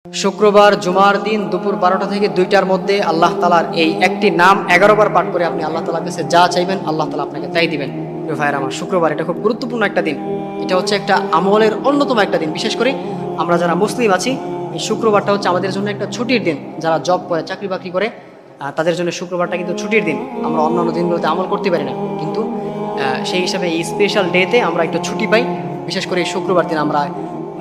শুক্রবার জুমার দিন দুপুর 12টা থেকে 2টার মধ্যে আল্লাহ তাআলার এই একটি নাম 11 বার পাঠ করে আপনি আল্লাহ তাআলার কাছে যা চাইবেন আল্লাহ তাআলা আপনাকে তাই দিবেন। প্রিয় ভাইয়েরা আমার, শুক্রবার এটা খুব গুরুত্বপূর্ণ একটা দিন। এটা হচ্ছে একটা আমলের অন্যতম একটা দিন। বিশেষ করে আমরা যারা মুসলিম আছি, এই শুক্রবারটা হচ্ছে আমাদের জন্য একটা ছুটির দিন। যারা জব করে, চাকরি বাকরি করে, তাদের জন্য শুক্রবারটা কিন্তু ছুটির দিন। আমরা অন্যান্য দিনগুলোতে আমল করতে পারি না, কিন্তু সেই হিসাবে এই স্পেশাল ডেতে আমরা একটু ছুটি পাই। বিশেষ করে এই শুক্রবার দিন আমরা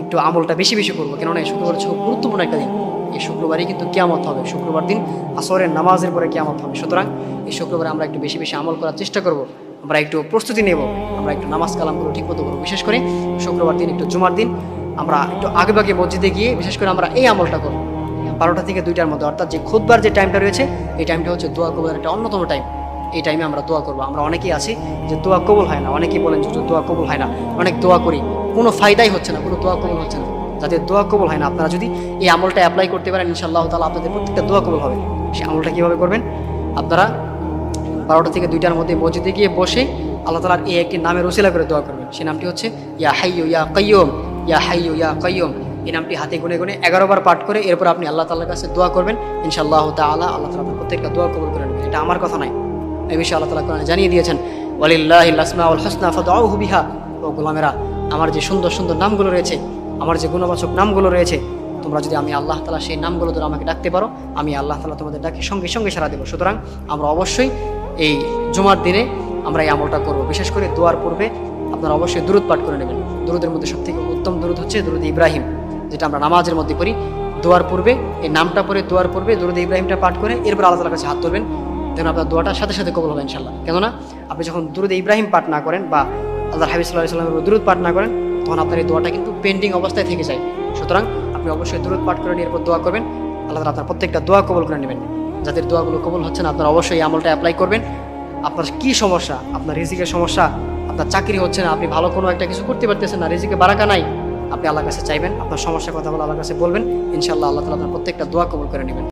একটু আমলটা বেশি বেশি করবো, কেননা এই শুক্রবার হচ্ছে খুব গুরুত্বপূর্ণ একটা দিন। এই শুক্রবারই কিন্তু কিয়ামত হবে, শুক্রবার দিন আসরের নামাজের পরে কিয়ামত হবে। সুতরাং এই শুক্রবারে আমরা একটু বেশি বেশি আমল করার চেষ্টা করব, আমরা একটু প্রস্তুতি নেব, আমরা একটু নামাজ কালামগুলো ঠিক মতো করবো। বিশেষ করে শুক্রবার দিন, একটু জুমার দিন আমরা একটু আগে ভাগে মসজিদে গিয়ে বিশেষ করে আমরা এই আমলটা করবো 12টা থেকে 2টার মধ্যে, অর্থাৎ যে খুতবার যে টাইমটা রয়েছে এই টাইমটা হচ্ছে দোয়া কবুলের একটা অন্যতম টাইম। এই টাইমে আমরা দোয়া করবো। আমরা অনেকেই আছি যে দোয়া কবুল হয় না, অনেকেই বলেন যে দোয়া কবুল হয় না, অনেক দোয়া করি, কোনো ফায়দাই হচ্ছে না, কোনো দোয়া কবুল হচ্ছে না। যাদের দোয়া কবুল হয় না, আপনারা যদি এই আমলটা অ্যাপ্লাই করতে পারেন ইনশাআল্লাহ তাআলা আপনাদের প্রত্যেকটা দোয়া কবুল হবে। সেই আমলটা কীভাবে করবেন? আপনারা 12টা থেকে 2টার মধ্যে মসজিদে গিয়ে বসে আল্লাহ তাআলার এই একটি নামের ওসিলা করে দোয়া করবেন। সেই নামটি হচ্ছে ইয়া হাইয়্যু ইয়া কাইয়্যুম, ইয়া হাইয়্যু ইয়া কাইয়্যুম। এই নামটি হাতে গুনে গুনে 11 বার পাঠ করে এরপর আপনি আল্লাহ তাআলার কাছে দোয়া করবেন। ইনশাআল্লাহ তাআলা আল্লাহ তাআলা আপনার প্রত্যেকটা দোয়া কবুল করে নেবেন। এটা আমার কথা নয়, এই বিষয়ে আল্লাহ তাআলা কোরআনে জানিয়ে দিয়েছেন, ওয়ালিল্লাহিল আসমাউল হুসনা ফাদউহু বিহা। ও গোলামেরা, আমার যে সুন্দর সুন্দর নামগুলো রয়েছে, আমার যে গুণবাচক নামগুলো রয়েছে, তোমরা যদি আমি আল্লাহ তাআলা সেই নামগুলো ধরে আমাকে ডাকতে পারো, আমি আল্লাহ তাআলা তোমাদের ডাকে সঙ্গে সঙ্গে সাড়া দেবো। সুতরাং আমরা অবশ্যই এই জুমার দিনে আমরা এই আমলটা করব। বিশেষ করে দোয়ার পূর্বে আপনারা অবশ্যই দুরূদ পাঠ করে নেবেন। দুরূদের মধ্যে সবথেকে উত্তম দুরূদ হচ্ছে দুরূদ ইব্রাহিম, যেটা আমরা নামাজের মধ্যে পড়ি। দোয়ার পূর্বে এই নামটা পড়ে, দোয়ার পূর্বে দুরূদ ইব্রাহিমটা পাঠ করে এরপর আল্লাহ তাআলার কাছে হাত তুলবেন, দেখুন আপনার দোয়াটা সাথে সাথে কবুল হবে ইনশাআল্লাহ। কেননা আপনি যখন দুরূদ ইব্রাহিম পাঠ না করেন বা আল্লাহর হাবিব সাল্লাল্লাহু আলাইহি ওয়াসাল্লামের দুরূদ পাঠ না করেন, তখন আপনার এই দোয়াটা কিন্তু পেন্ডিং অবস্থায় থেকে যায়। সুতরাং আপনি অবশ্যই দুরূদ পাঠ করে নিয়ে এরপর দোয়া করবেন, আল্লাহ তাআলা আপনার প্রত্যেকটা দোয়া কবুল করে নেবেন। যাদের দোয়াগুলো কবুল হচ্ছে না, আপনারা অবশ্যই এই আমলটা অ্যাপ্লাই করবেন। আপনার কি সমস্যা? আপনার রিজিকের সমস্যা, আপনার চাকরি হচ্ছে না, আপনি ভালো কোনো একটা কিছু করতে পারতেছেন না, রিজিকে বারাকা নাই, আপনি আল্লাহর কাছে চাইবেন, আপনার সমস্যার কথা বলে আল্লাহর কাছে বলবেন, ইনশাআল্লাহ আল্লাহ তাআলা আপনার প্রত্যেকটা দোয়া কবুল করে নেবেন।